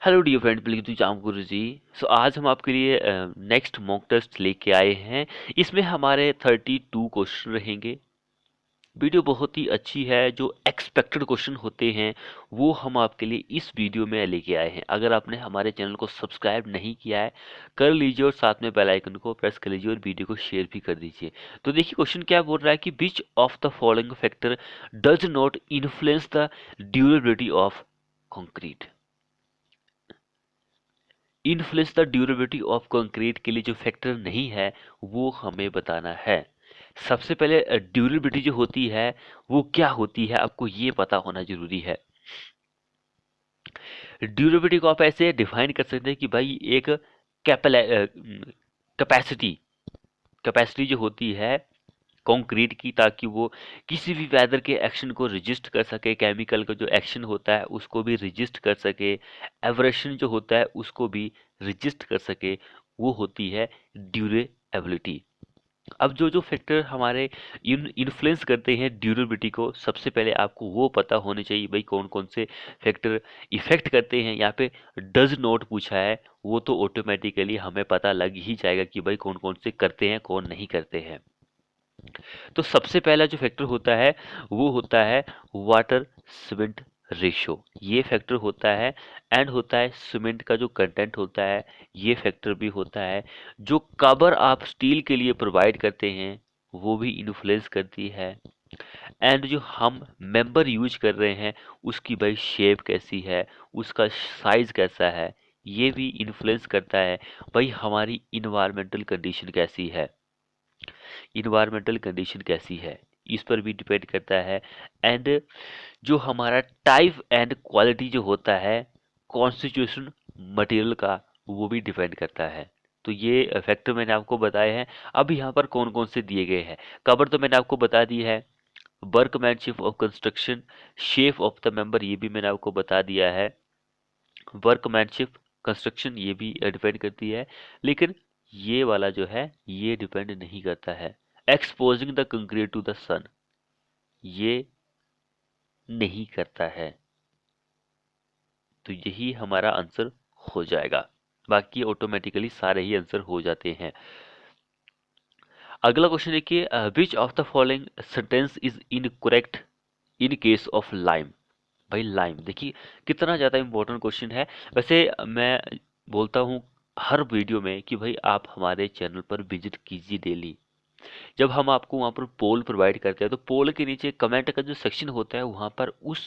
Hello dear friend, welcome to Jaam Guru ji. सो आज हम आपके लिए नेक्स्ट मॉक टेस्ट लेके आए हैं। इसमें हमारे 32 क्वेश्चन रहेंगे। वीडियो बहुत ही अच्छी है। जो एक्सपेक्टेड क्वेश्चन होते हैं वो हम आपके लिए इस वीडियो में लेके आए हैं। अगर आपने हमारे चैनल को सब्सक्राइब नहीं किया है कर लीजिए और साथ में बेल आइकन को प्रेस कर लीजिए और वीडियो को शेयर भी कर दीजिए। तो देखिए क्वेश्चन क्या बोल रहा है कि विच of the following factor does not influence the durability of concrete. Influence the durability of concrete के लिए जो फैक्टर नहीं है वो हमें बताना है। सबसे पहले ड्यूरेबिलिटी जो होती है वो क्या होती है आपको ये पता होना जरूरी है। ड्यूरेबिलिटी को आप ऐसे डिफाइन कर सकते हैं कि भाई एक कैपेसिटी कैपेसिटी जो होती है कंक्रीट की, ताकि वो किसी भी वेदर के एक्शन को रजिस्ट कर सके, केमिकल का जो एक्शन होता है उसको भी रजिस्ट कर सके, एवरेशन जो होता है उसको भी रजिस्ट कर सके, वो होती है ड्यूरेबिलिटी। अब जो जो फैक्टर हमारे इन्फ्लुएंस करते हैं ड्यूरेबिलिटी को, सबसे पहले आपको वो पता होने चाहिए भाई कौन कौन से फैक्टर इफेक्ट करते हैं। यहाँ पे डज नॉट पूछा है, वो तो ऑटोमेटिकली हमें पता लग ही जाएगा कि भाई कौन कौन से करते हैं कौन नहीं करते हैं। तो सबसे पहला जो फैक्टर होता है वो होता है वाटर सीमेंट रेशियो, ये फैक्टर होता है। एंड होता है सीमेंट का जो कंटेंट होता है, ये फैक्टर भी होता है। जो कवर आप स्टील के लिए प्रोवाइड करते हैं वो भी इन्फ्लुएंस करती है। एंड जो हम मेंबर यूज कर रहे हैं उसकी भाई शेप कैसी है, उसका साइज कैसा है, ये भी इन्फ्लुएंस करता है। भाई हमारी इन्वायरमेंटल कंडीशन कैसी है, इन्वायरमेंटल कंडीशन कैसी है, इस पर भी डिपेंड करता है। एंड जो हमारा टाइप एंड क्वालिटी जो होता है कॉन्स्टिट्यूशन मटेरियल का, वो भी डिपेंड करता है। तो ये फैक्टर मैंने आपको बताए हैं। अब यहाँ पर कौन कौन से दिए गए हैं, कवर तो मैंने आपको बता दी है, workmanship of construction, shape of the member ये भी मैंने आपको बता दिया है, वर्कमैनशिप कंस्ट्रक्शन ये भी डिपेंड करती है। लेकिन ये वाला जो है ये डिपेंड नहीं करता है, exposing the concrete to the sun, ये नहीं करता है। तो यही हमारा आंसर हो जाएगा। बाकी ऑटोमेटिकली सारे ही आंसर हो जाते हैं। अगला क्वेश्चन देखिए, विच of the following sentence is incorrect in case of lime. भाई लाइम देखिए कितना ज़्यादा इंपॉर्टेंट क्वेश्चन है। वैसे मैं बोलता हूँ हर वीडियो में कि भाई आप हमारे चैनल पर विजिट कीजिए डेली। जब हम आपको वहाँ पर पोल प्रोवाइड करते हैं तो पोल के नीचे कमेंट का जो सेक्शन होता है वहाँ पर उस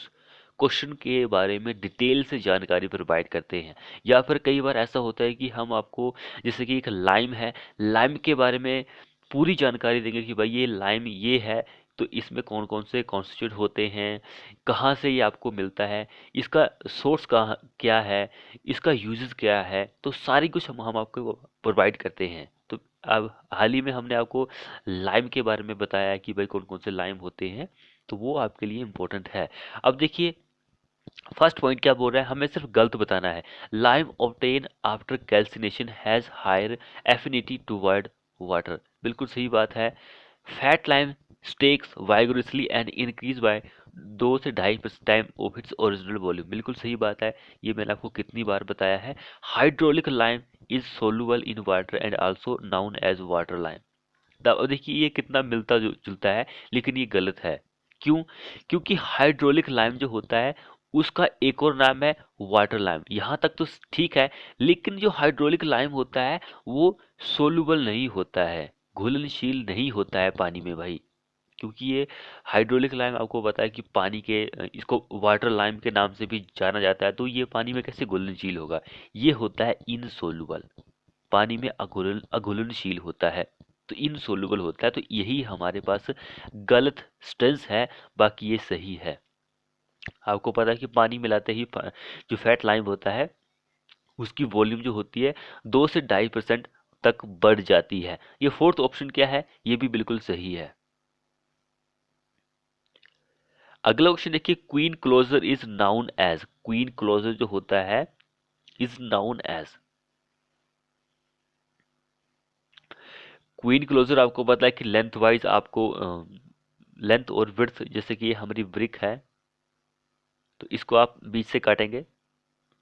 क्वेश्चन के बारे में डिटेल से जानकारी प्रोवाइड करते हैं। या फिर कई बार ऐसा होता है कि हम आपको, जैसे कि एक लाइम है, लाइम के बारे में पूरी जानकारी देंगे कि भाई ये लाइम ये है, तो इसमें कौन कौन से कॉन्स्टिट्यूट होते हैं, कहाँ से ये आपको मिलता है, इसका सोर्स कहाँ क्या है, इसका यूजेस क्या है, तो सारी कुछ हम आपको प्रोवाइड करते हैं। तो अब हाल ही में हमने आपको लाइम के बारे में बताया कि भाई कौन कौन से लाइम होते हैं, तो वो आपके लिए इम्पोर्टेंट है। अब देखिए फर्स्ट पॉइंट क्या बोल रहा है, हमें सिर्फ गलत बताना है। Lime obtain after calcination has higher affinity toward water, बिल्कुल सही बात है। Fat lime slakes vigorously and increase by 2 से 2.5% time of its original volume, बिल्कुल सही बात है। ये मैंने आपको कितनी बार बताया है। Hydraulic lime is soluble in water and also known as water lime. देखिए ये कितना मिलता जुलता है, लेकिन ये गलत है। क्यों? क्योंकि हाइड्रोलिक लाइम जो होता है उसका एक और नाम है वाटर लाइम। यहाँ तक तो ठीक है, लेकिन जो हाइड्रोलिक लाइम होता है वो सोलुबल नहीं होता है, घुलनशील नहीं होता है पानी में भाई। क्योंकि ये हाइड्रोलिक लाइम आपको पता है कि पानी के इसको वाटर लाइम के नाम से भी जाना जाता है, तो ये पानी में कैसे घुलनशील होगा, ये होता है इनसोलुबल, पानी में अघुलनशील होता है, तो इनसोलुबल होता है। तो यही हमारे पास गलत स्टेंस है, बाकी ये सही है। आपको पता है कि पानी मिलाते ही जो फैट लाइम होता है उसकी वॉल्यूम जो होती है 2 से 2.5% तक बढ़ जाती है। ये फोर्थ ऑप्शन क्या है, ये भी बिल्कुल सही है। अगला क्वेश्चन देखिए, queen closer is known as, queen closer जो होता है is known as, queen closer आपको पता है कि लेंथ वाइज आपको लेंथ और विड्थ, जैसे कि ये हमारी ब्रिक है तो इसको आप बीच से काटेंगे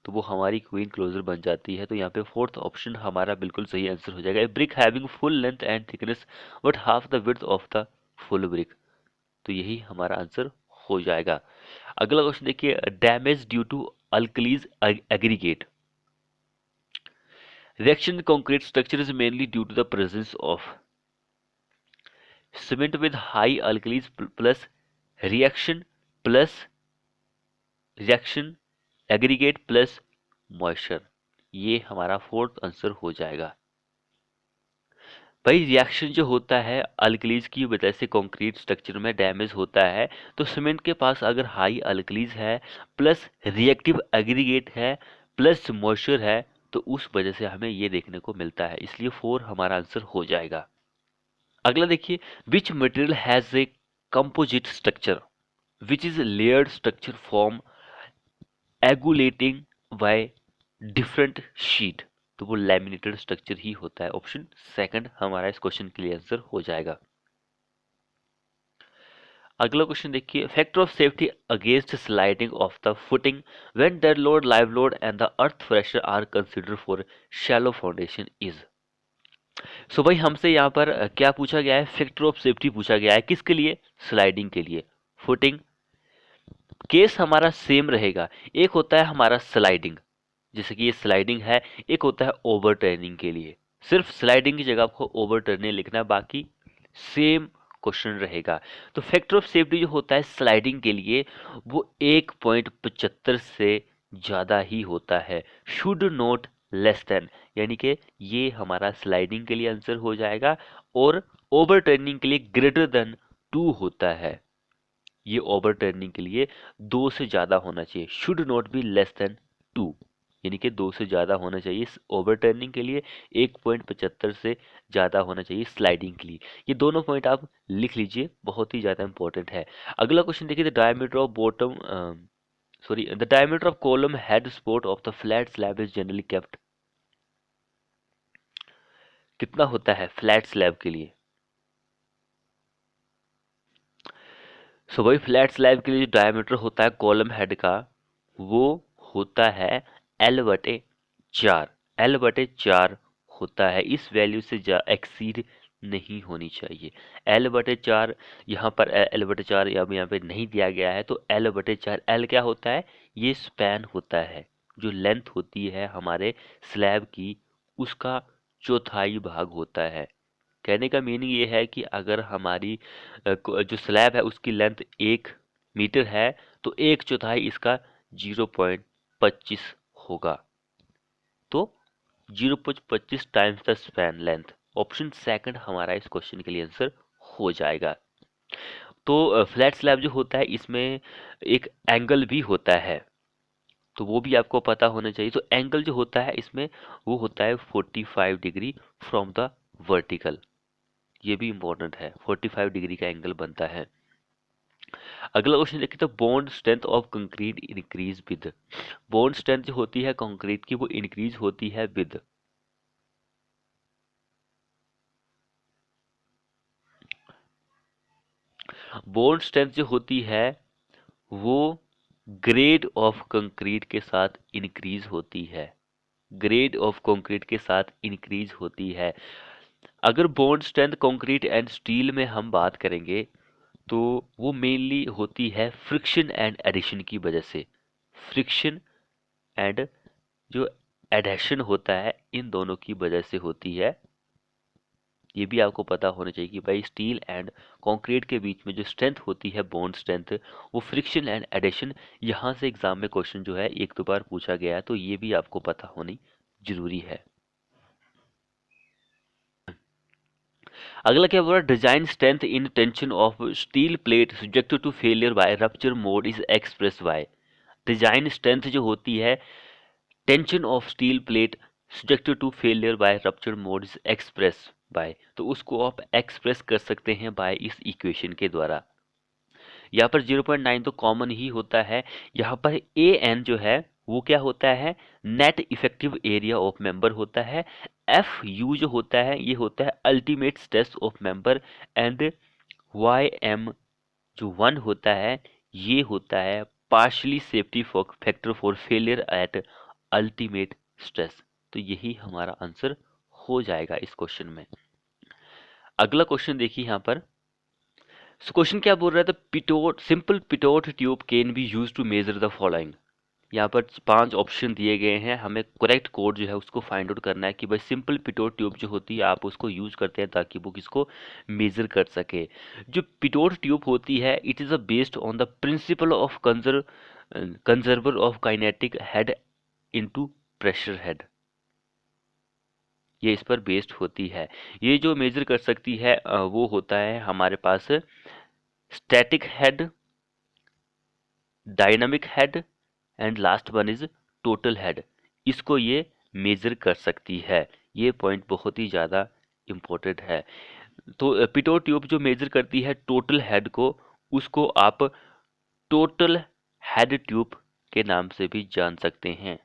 तो वो हमारी क्वीन क्लोजर बन जाती है। तो यहाँ पे फोर्थ ऑप्शन हमारा बिल्कुल सही आंसर हो जाएगा। Brick having full length and thickness but half the width of the full brick, तो यही हमारा आंसर हो जाएगा। अगला क्वेश्चन देखिए, damage due to alkalies aggregate. Reaction in concrete structure is mainly due to the presence of cement with high alkalis plus reaction plus reaction aggregate plus moisture। ये हमारा fourth answer हो जाएगा। भाई reaction जो होता है alkalis की वजह से कंक्रीट स्ट्रक्चर में डैमेज होता है, तो सीमेंट के पास अगर हाई अल्कलीज है प्लस रिएक्टिव एग्रीगेट है प्लस मॉइस्चर है, तो उस वजह से हमें ये देखने को मिलता है, इसलिए 4 हमारा आंसर हो जाएगा। अगला देखिए, which material has a composite structure which is layered structure form agglutinating by different sheet, तो वो लैमिनेटेड स्ट्रक्चर ही होता है। ऑप्शन सेकंड हमारा इस क्वेश्चन के लिए आंसर हो जाएगा। अगला क्वेश्चन देखिए, factor of safety against sliding of the footing when dead load, live load and the earth pressure are considered for shallow foundation is. So भाई हमसे यहाँ पर क्या पूछा गया है, फैक्टर ऑफ सेफ्टी पूछा गया है, किसके लिए, स्लाइडिंग के लिए। फुटिंग केस हमारा सेम रहेगा, एक होता है हमारा स्लाइडिंग, जैसे कि ये स्लाइडिंग है, एक होता है ओवर टर्निंग के लिए। सिर्फ स्लाइडिंग की जगह आपको ओवर टर्निंग लिखना है, बाकी सेम क्वेश्चन रहेगा। तो फैक्टर ऑफ सेफ्टी जो होता है स्लाइडिंग के लिए वो 1.75 से ज़्यादा ही होता है, शुड नॉट लेस देन, यानी कि ये हमारा स्लाइडिंग के लिए आंसर हो जाएगा। और ओवर टर्निंग के लिए ग्रेटर देन 2 होता है, ये ओवर टर्निंग के लिए 2 से ज़्यादा होना चाहिए, should not be less than 2, यानी कि 2 से ज़्यादा होना चाहिए ओवर टर्निंग के लिए, 1.75 से ज़्यादा होना चाहिए स्लाइडिंग के लिए। ये दोनों पॉइंट आप लिख लीजिए, बहुत ही ज़्यादा इंपॉर्टेंट है। अगला क्वेश्चन देखिए, the diameter of bottom sorry the diameter of column head support of the flat slab is generally kept, कितना होता है फ्लैट स्लैब के लिए। सो भाई फ्लैट स्लैब के लिए जो डायमीटर होता है कॉलम हेड का वो होता है L/4, L/4 होता है, इस वैल्यू से एक्सीड नहीं होनी चाहिए। L/4 यहाँ पर L/4 यहाँ पे नहीं दिया गया है, तो L/4 L क्या होता है, ये स्पैन होता है, जो लेंथ होती है हमारे स्लैब की उसका चौथाई भाग होता है। कहने का मीनिंग ये है कि अगर हमारी जो स्लैब है उसकी लेंथ 1 मीटर है, तो 1/4 इसका 0.25 होगा, तो 0.25 times the span length. Option second हमारा इस क्वेश्चन के लिए आंसर हो जाएगा। तो फ्लैट स्लैब जो होता है इसमें एक एंगल भी होता है, तो वो भी आपको पता होना चाहिए। तो एंगल जो होता है इसमें वो होता है 45 डिग्री फ्रॉम द वर्टिकल, ये भी इंपॉर्टेंट है, 45 डिग्री का एंगल बनता है। अगला क्वेश्चन देखिए, तो bond strength of concrete increase with, bond strength जो होती है कंक्रीट की वो इंक्रीज होती है विद, बॉन्ड स्ट्रेंथ जो होती है वो ग्रेड ऑफ कंक्रीट के साथ इंक्रीज होती है, ग्रेड ऑफ कंक्रीट के साथ इंक्रीज होती है। अगर bond strength concrete and steel में हम बात करेंगे तो वो मेनली होती है फ्रिक्शन एंड एडिशन की वजह से, फ्रिक्शन एंड जो एडहेशन होता है इन दोनों की वजह से होती है। ये भी आपको पता होना चाहिए कि भाई स्टील एंड कंक्रीट के बीच में जो स्ट्रेंथ होती है बॉन्ड स्ट्रेंथ, वो फ्रिक्शन एंड एडिशन, यहाँ से एग्जाम में क्वेश्चन जो है 1-2 बार पूछा गया है, तो ये भी आपको पता होनी जरूरी है। अगला क्या बोला, design strength in tension of steel plate subjected to failure by rupture mode is express by, design strength जो होती है tension of steel plate subjected to failure by rupture mode is express by, तो उसको आप express कर सकते हैं bye इस इक्वेशन के द्वारा। यहाँ पर 0.9 तो कॉमन ही होता है, यहाँ पर ए एन जो है वो क्या होता है, net effective area of member होता है। एफ यू जो होता है ये होता है ultimate stress of member, and Y M जो 1 होता है ये होता है partially safety factor for failure at ultimate stress. तो यही हमारा आंसर हो जाएगा इस क्वेश्चन में। अगला क्वेश्चन देखिए यहाँ पर। क्वेश्चन क्या बोल रहा था, pitot simple pitot tube can be use to measure the following. यहाँ पर 5 ऑप्शन दिए गए हैं, हमें करेक्ट कोड जो है उसको फाइंड आउट करना है कि भाई सिंपल पिटोट ट्यूब जो होती है आप उसको यूज करते हैं ताकि वो किसको मेजर कर सके। जो पिटोट ट्यूब होती है it is a based on the principle of conversion of kinetic head into pressure head. ये इस पर बेस्ड होती है। ये जो मेजर कर सकती है वो होता है हमारे पास static head, dynamic head and last one is total head. इसको ये मेजर कर सकती है। ये पॉइंट बहुत ही ज़्यादा इम्पोर्टेंट है। तो पिटोट ट्यूब जो मेजर करती है टोटल हेड को, उसको आप टोटल हेड ट्यूब के नाम से भी जान सकते हैं,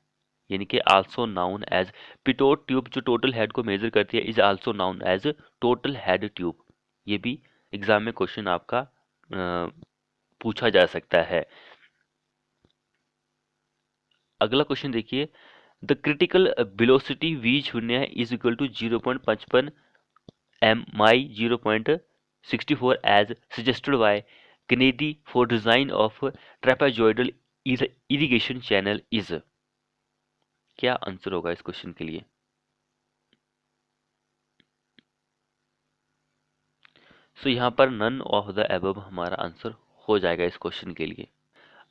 यानी कि also known as pitot tube. जो टोटल हेड को मेजर करती है is also known as total head tube. ये भी एग्जाम में क्वेश्चन आपका पूछा जा सकता है। अगला क्वेश्चन देखिए, द क्रिटिकल वेलोसिटी वी शून्य is equal to 0.55 M my 0.64 as suggested by Kennedy for design of trapezoidal irrigation channel is। क्या आंसर होगा इस क्वेश्चन के लिए? सो यहाँ पर नन ऑफ द अबव हमारा आंसर हो जाएगा इस क्वेश्चन के लिए।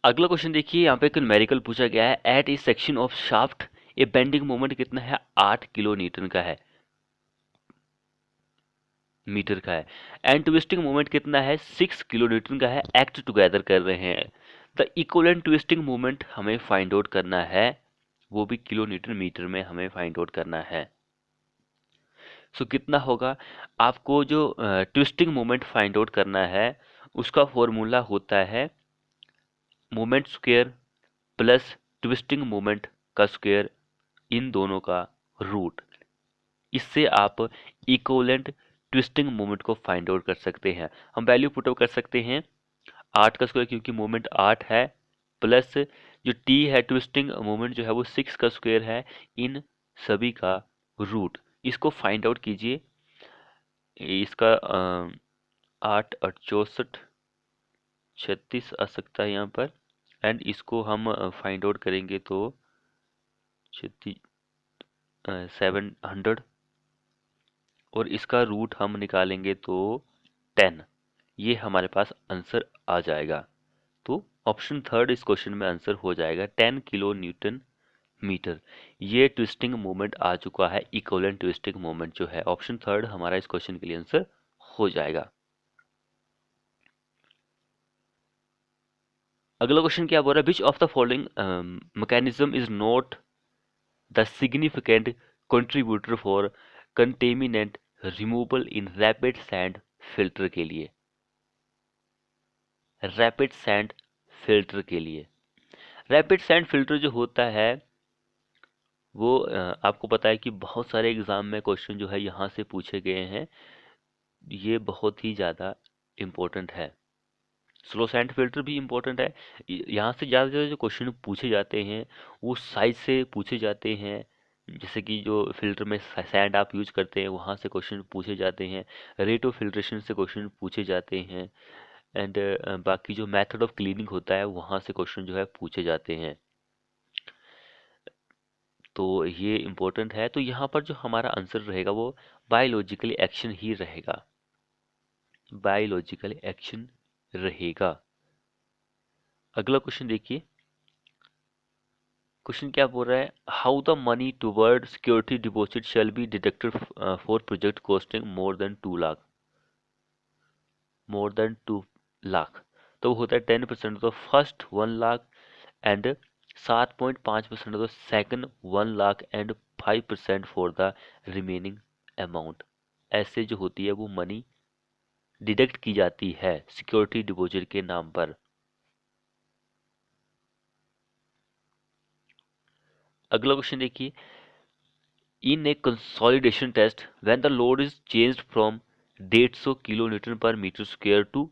अगला क्वेश्चन देखिए, यहाँ पे एक न्यूमेरिकल पूछा गया है, at a section of shaft a bending moment कितना है, 8 किलो न्यूटन का है, मीटर का है, एंड ट्विस्टिंग मोमेंट कितना है, 6 किलो न्यूटन का है। एक्ट टुगेदर कर रहे हैं। द इक्विवेलेंट ट्विस्टिंग मोमेंट हमें फाइंड आउट करना है, वो भी किलो न्यूटन मीटर में हमें फाइंड आउट करना है। सो कितना होगा, आपको जो ट्विस्टिंग मोमेंट फाइंड आउट करना है उसका फॉर्मूला होता है moment square plus twisting moment का स्क्वायर, इन दोनों का रूट। इससे आप इक्विवेलेंट ट्विस्टिंग मोमेंट को फाइंड आउट कर सकते हैं। हम वैल्यू पुट अप कर सकते हैं 8 का स्क्वायर क्योंकि मोमेंट 8 है, प्लस जो टी है ट्विस्टिंग मोमेंट जो है वो 6 का स्क्वायर है, इन सभी का रूट। इसको फाइंड आउट कीजिए। इसका 8 और 64 36 आ सकता है यहाँ पर, एंड इसको हम फाइंड आउट करेंगे तो 700, और इसका रूट हम निकालेंगे तो 10। ये हमारे पास आंसर आ जाएगा। तो ऑप्शन थर्ड इस क्वेश्चन में आंसर हो जाएगा 10 किलो न्यूटन मीटर। ये ट्विस्टिंग मोमेंट आ चुका है, इक्विवेलेंट ट्विस्टिंग मोमेंट जो है। ऑप्शन थर्ड हमारा इस क्वेश्चन के लिए आंसर हो जाएगा। अगला क्वेश्चन क्या बोल रहा है, विच of the following mechanism is not the significant contributor for contaminant removal in rapid sand filter के लिए। रैपिड सैंड फिल्टर के लिए, रैपिड सैंड फिल्टर जो होता है वो आपको पता है कि बहुत सारे एग्जाम में क्वेश्चन जो है यहाँ से पूछे गए हैं। ये बहुत ही ज़्यादा इम्पोर्टेंट है। स्लो सैंड फिल्टर भी इम्पोर्टेंट है। यहाँ से ज़्यादा से ज़्यादा जो क्वेश्चन पूछे जाते हैं वो साइज से पूछे जाते हैं। जैसे कि जो फिल्टर में सैंड आप यूज करते हैं वहाँ से क्वेश्चन पूछे जाते हैं, रेट ऑफ फिल्ट्रेशन से क्वेश्चन पूछे जाते हैं, एंड बाकी जो मेथड ऑफ क्लीनिंग होता है वहाँ से क्वेश्चन जो है पूछे जाते हैं। तो ये इम्पोर्टेंट है। तो यहाँ पर जो हमारा आंसर रहेगा वो बायोलॉजिकल एक्शन ही रहेगा, बायोलॉजिकल एक्शन रहेगा। अगला क्वेश्चन देखिए, क्वेश्चन क्या बोल रहा है, how the money toward security deposit shall be deducted for project costing more than 2 lakh, more than 2 lakh. तो वो होता है 10% of first 1 lakh, and 7.5% of the second 1 lakh, and 5% for the remaining amount. ऐसे जो होती है वो मनी डिडक्ट की जाती है सिक्योरिटी डिपॉजिट के नाम पर। अगला क्वेश्चन देखिए, in a consolidation test when the load is changed from 150 kilo newton per metre square to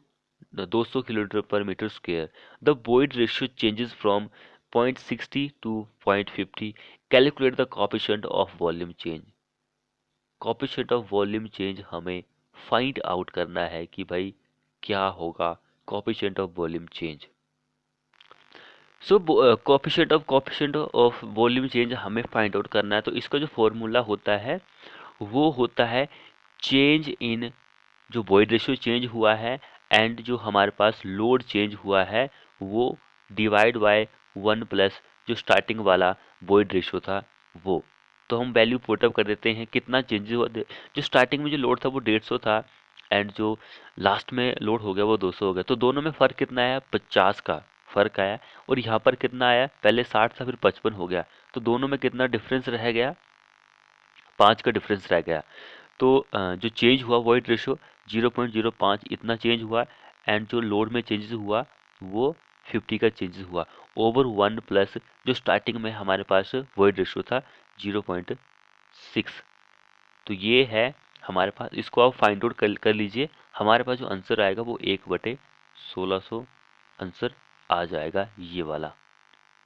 200 kilo newton per metre square, the void ratio changes from 0.60 to 0.50. Calculate the coefficient of volume change. Coefficient of volume change हमें find out करना है कि भाई क्या होगा coefficient of volume change. So coefficient of volume change हमें find out करना है, तो इसका जो फॉर्मूला होता है वो होता है चेंज इन, जो वॉइड रेशियो चेंज हुआ है एंड जो हमारे पास लोड चेंज हुआ है वो डिवाइड बाय 1 प्लस जो स्टार्टिंग वाला वॉइड रेशियो था वो। तो हम वैल्यू पुटअप कर देते हैं कितना चेंज हुआ। जो स्टार्टिंग में जो लोड था वो 150 था एंड जो लास्ट में लोड हो गया वो 200 हो गया, तो दोनों में फ़र्क कितना आया, 50 का फ़र्क आया। और यहाँ पर कितना आया, पहले 60 था फिर 55 हो गया, तो दोनों में कितना डिफरेंस रह गया, 5 का डिफरेंस रह गया। तो जो चेंज हुआ वॉइड रेशो 0.05 इतना चेंज हुआ एंड जो लोड में चेंजेस हुआ वो 50 का चेंजेस हुआ ओवर 1 प्लस जो स्टार्टिंग में हमारे पास वॉइड रेशो था 0.6। तो ये है हमारे पास, इसको आप फाइंड आउट कर लीजिए। हमारे पास जो आंसर आएगा वो 1/1600 आंसर आ जाएगा, ये वाला,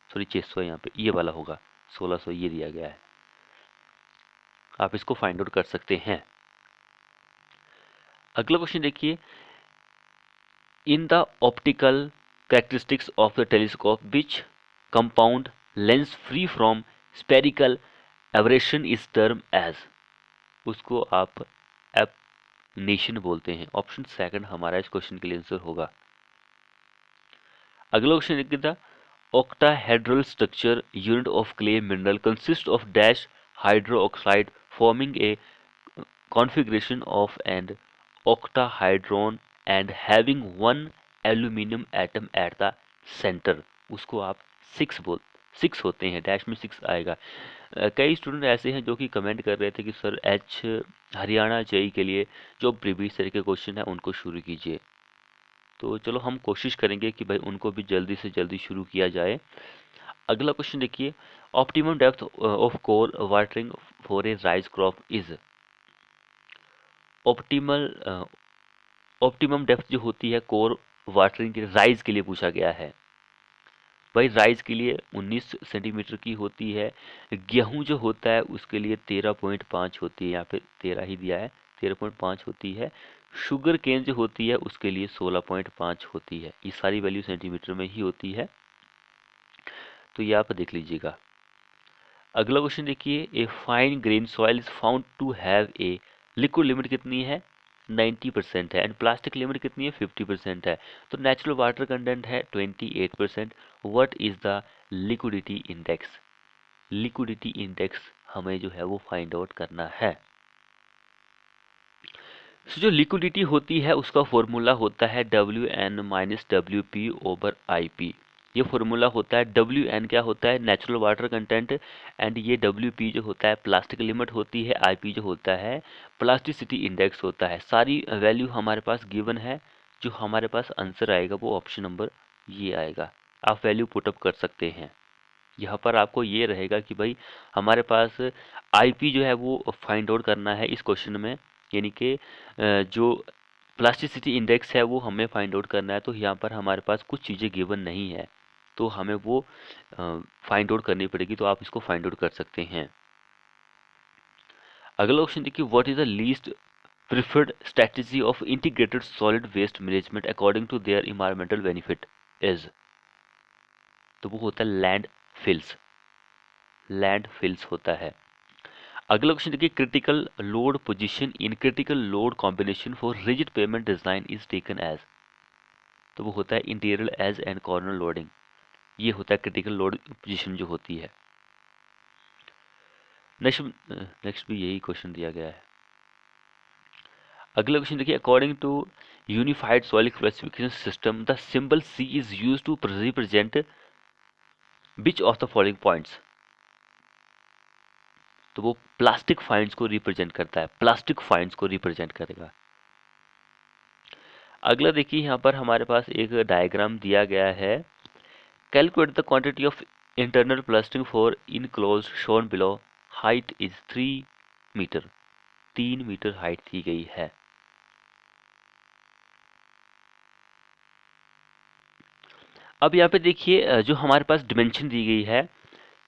सॉरी 600 यहाँ पे, ये वाला होगा 1600 ये दिया गया है। आप इसको फाइंड आउट कर सकते हैं। अगला क्वेश्चन देखिए, in the optical characteristics of the telescope which compound lens free from spherical aberration is term as. उसको आप एबनेशन बोलते हैं। ऑप्शन सेकंड हमारा इस क्वेश्चन के लिए आंसर होगा। अगला क्वेश्चन देखिए, the octahedral structure unit of clay mineral consists of dash hydroxide forming a configuration of an octahedron and having one aluminum atom at the center। उसको आप 6 होते हैं, डैश में 6 आएगा। कई स्टूडेंट ऐसे हैं जो कि कमेंट कर रहे थे कि सर एच हरियाणा जेई के लिए जो प्रीवियस ईयर के क्वेश्चन है उनको शुरू कीजिए। तो चलो हम कोशिश करेंगे कि भाई उनको भी जल्दी से जल्दी शुरू किया जाए। अगला क्वेश्चन देखिए, optimum depth of core watering for a rice crop is. Optimal optimum depth जो होती है कोर वाटरिंग के राइस के लिए पूछा गया है। भाई राइस के लिए 19 सेंटीमीटर की होती है। गेहूं जो होता है उसके लिए 13.5 होती है, यहाँ पे 13 ही दिया है, 13.5 होती है। शुगर केन जो होती है उसके लिए 16.5 होती है। ये सारी वैल्यू सेंटीमीटर में ही होती है, तो ये आप देख लीजिएगा। अगला क्वेश्चन देखिए, a fine grain soil is found to have a liquid limit कितनी है, 90% है एंड प्लास्टिक लिमिट कितनी है, 50% है। तो नेचुरल वाटर कंटेंट है 28%। What is the liquidity index. Liquidity index हमें जो है वो फाइंड आउट करना है। So, जो लिक्विडिटी होती है उसका फॉर्मूला होता है WN minus WP over IP। ये फॉर्मूला होता है, WN क्या होता है, नेचुरल वाटर कंटेंट, एंड ये WP जो होता है प्लास्टिक लिमिट होती है, IP जो होता है प्लास्टिसिटी इंडेक्स होता है। सारी वैल्यू हमारे पास गिवन है। जो हमारे पास आंसर आएगा वो ऑप्शन नंबर ये आएगा। आप वैल्यू पुटअप कर सकते हैं। यहाँ पर आपको ये रहेगा कि भाई हमारे पास IP जो है वो फाइंड आउट करना है इस क्वेश्चन में, यानी कि जो प्लास्टिसिटी इंडेक्स है वो हमें फाइंड आउट करना है। तो यहाँ पर हमारे पास कुछ चीज़ें गिवन नहीं है, तो हमें वो फाइंड आउट करनी पड़ेगी, तो आप इसको फाइंड आउट कर सकते हैं। अगला ऑप्शन देखिए, what is the least preferred strategy of integrated solid waste management according to their environmental benefit is. तो वो होता है लैंड फिल्स। लैंड फिल्स होता है। अगला क्वेश्चन देखिए, critical load position in critical load combination for rigid pavement design is taken as. तो वो होता है interior edge and corner loading. ये होता है क्रिटिकल लोड पोजीशन जो होती है। नेक्स्ट भी यही क्वेश्चन दिया गया है। अगला क्वेश्चन देखिए, according to unified soil classification system the symbol C is use to represent which of the following points. तो वो प्लास्टिक फाइंड्स को रिप्रेजेंट करता है, प्लास्टिक फाइंड्स को रिप्रेजेंट करेगा। अगला देखिए, यहाँ पर हमारे पास एक डायग्राम दिया गया है। Calculate the quantity of internal plastic for enclose shown below. Height is 3 metre. 3 metre height दी गई है। अब यहाँ पे देखिए जो हमारे पास डिमेंशन दी गई है,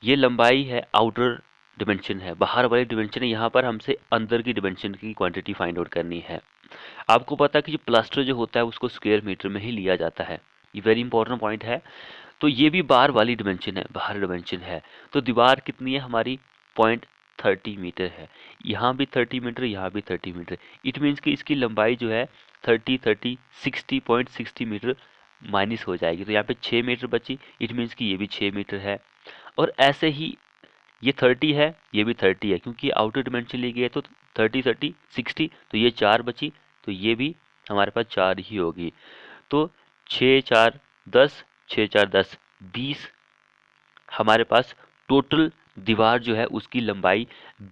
ये लंबाई है, आउटर डिमेंशन है, बाहर वाली डिमेंशन है। यहाँ पर हमसे अंदर की डिमेंशन की क्वांटिटी फाइंड आउट करनी है। आपको पता है कि जो प्लास्टर जो होता है उसको स्क्वायर मीटर में ही लिया जाता है, ये वेरी इंपॉर्टेंट पॉइंट है। तो ये भी बाहर वाली डिमेंशन है, बाहर डिमेंशन है। तो दीवार कितनी है हमारी, 0.30 मीटर है। यहाँ भी 30 मीटर, यहाँ भी 30 मीटर। इट मीन्स कि इसकी लंबाई जो है 60 मीटर माइनस हो जाएगी। तो यहाँ पे 6 मीटर बची, इट मीन्स कि ये भी 6 मीटर है। और ऐसे ही ये 30 है, ये भी 30 है, क्योंकि आउटर डिमेंशन ली गई है। तो 30 30 60, तो ये 4 बची, तो ये भी हमारे पास 4 ही होगी। तो 6 4 10, 6 4 10, 20 हमारे पास टोटल दीवार जो है उसकी लंबाई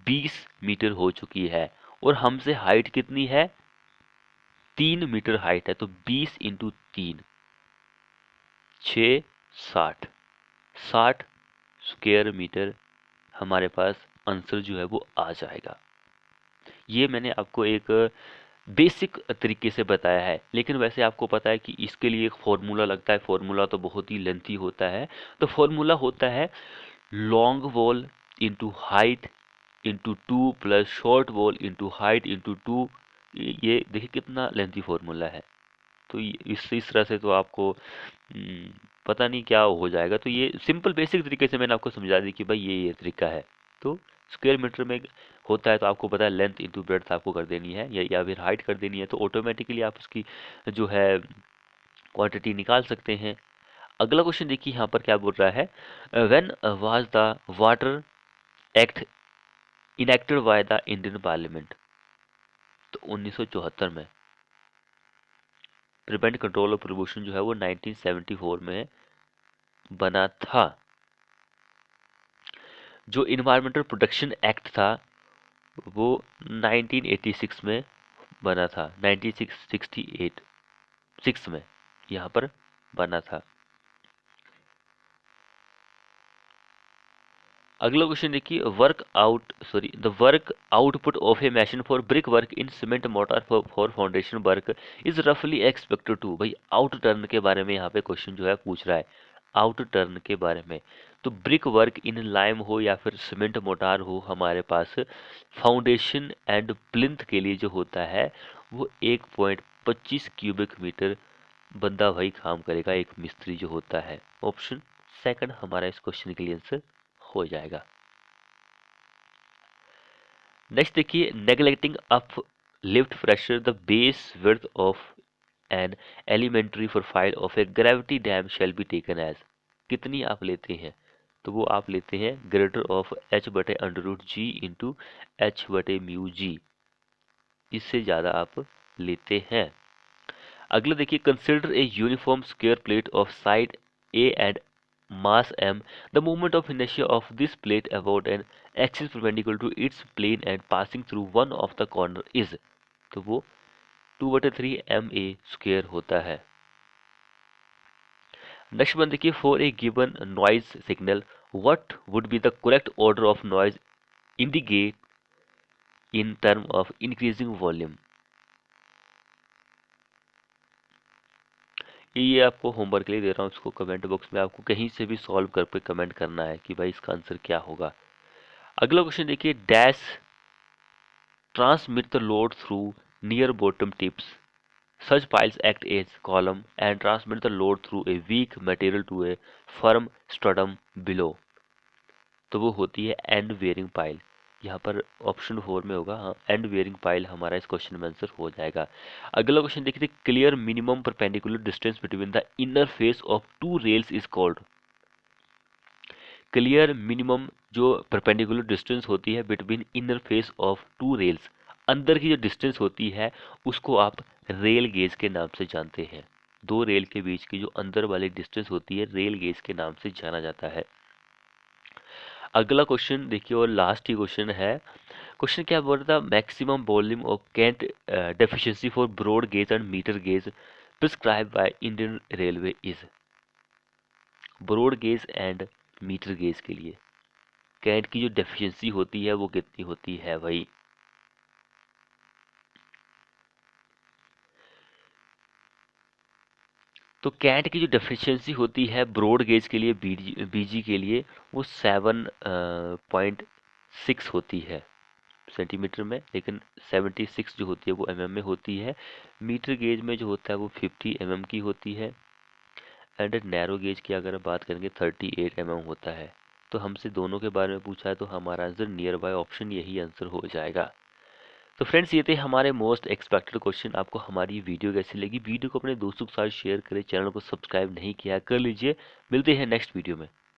20 मीटर हो चुकी है। और हमसे हाइट कितनी है, 3 मीटर हाइट है। तो 20 इंटू 3, 6 60, 60 स्क्वायर मीटर हमारे पास आंसर जो है वो आ जाएगा। ये मैंने आपको एक बेसिक तरीके से बताया है, लेकिन वैसे आपको पता है कि इसके लिए एक फॉर्मूला लगता है। फॉर्मूला तो बहुत ही लेंथी होता है। तो फॉर्मूला होता है long wall into height into 2 plus short wall into height into 2। ये देखिए कितना लेंथी फॉर्मूला है। तो इस तरह से तो आपको पता नहीं क्या हो जाएगा। तो ये सिंपल बेसिक तरीके से मैंने आपको समझा दी कि भाई ये तरीका है। तो स्क्वायर मीटर में होता है, तो आपको पता है लेंथ इंटू ब्रेड्थ आपको कर देनी है, या फिर हाइट कर देनी है। तो ऑटोमेटिकली आप उसकी जो है क्वांटिटी निकाल सकते हैं। अगला क्वेश्चन देखिए यहाँ पर क्या बोल रहा है, when was the water act enacted by the Indian parliament. तो 1974 में। प्रिवेंट कंट्रोल ऑफ पोल्यूशन जो है वो 1974 में बना था। जो इन्वायरमेंटल प्रोटेक्शन एक्ट था वो 1986 में बना था, 1968 6 में यहाँ पर बना था। अगला क्वेश्चन देखिए, the work output of A machine for brick work in cement mortar for foundation work is रफली एक्सपेक्टेड टू। भाई आउट टर्न के बारे में यहाँ पे क्वेश्चन जो है पूछ रहा है, आउट टर्न के बारे में। तो ब्रिक वर्क इन लाइम हो या फिर सीमेंट मोटार हो, हमारे पास फाउंडेशन एंड प्लिंथ के लिए जो होता है वो 1.25 क्यूबिक मीटर बंदा वही काम करेगा, एक मिस्त्री जो होता है। ऑप्शन सेकंड हमारा इस क्वेश्चन के लिए आंसर हो जाएगा। नेक्स्ट देखिए, neglecting up lift pressure the base width of an elementary profile of a gravity dam shall be taken as. कितनी आप लेते हैं, तो वो आप लेते हैं ग्रेटर ऑफ एच बटे under root G into H बटे म्यू जी, इससे ज़्यादा आप लेते हैं। अगला देखिए, consider a uniform square plate of side a and mass m. The moment of inertia of this plate about an axis perpendicular to its plane and passing through one of the corner is, तो वो 2/3 ma square होता है। Next one देखिए, for a given noise signal what would be the correct order of noise indicate in term of increasing volume. ये आपको homework के लिए दे रहा हूँ, इसको कमेंट बॉक्स में आपको कहीं से भी सॉल्व करके कमेंट करना है कि भाई इसका आंसर क्या होगा। अगला क्वेश्चन देखिए, dash transmit the load through near bottom tips. Such piles act as column and transmit the load through a weak material to a firm stratum below. तो वो होती है एंड वेयरिंग पाइल। यहाँ पर ऑप्शन 4 में होगा, हाँ एंड वेयरिंग पाइल हमारा इस क्वेश्चन में आंसर हो जाएगा। अगला क्वेश्चन देखिए, clear minimum perpendicular distance between the inner face of two rails is called. Clear minimum जो परपेंडिकुलर डिस्टेंस होती है between inner face of two rails, अंदर की जो डिस्टेंस होती है उसको आप रेल गेज के नाम से जानते हैं। दो रेल के बीच की जो अंदर वाली डिस्टेंस होती है रेल गेज के नाम से जाना जाता है। अगला क्वेश्चन देखिए और लास्ट ही क्वेश्चन है। क्वेश्चन क्या बोल रहा था, maximum volume of cant deficiency for broad gauge and metre gauge prescribe by Indian railway is. Broad gauge and metre gauge के लिए कैंट की जो डेफिशिएंसी होती है वो कितनी होती है भाई। तो कैट की जो डेफिशिएंसी होती है ब्रॉड गेज के लिए, बीजी के लिए, वो 7.6 होती है सेंटीमीटर में, लेकिन 76 जो होती है वो mm में होती है। मीटर गेज में जो होता है वो 50 mm की होती है। एंड नैरो गेज की अगर बात करेंगे 38 mm होता है। तो हमसे दोनों के बारे में पूछा है, तो हमारा आंसर नियर बाय ऑप्शन यही आंसर हो जाएगा। तो फ्रेंड्स, ये थे हमारे मोस्ट एक्सपेक्टेड क्वेश्चन। आपको हमारी वीडियो कैसी लगी? वीडियो को अपने दोस्तों के साथ शेयर करें, चैनल को सब्सक्राइब नहीं किया कर लीजिए। मिलते हैं नेक्स्ट वीडियो में।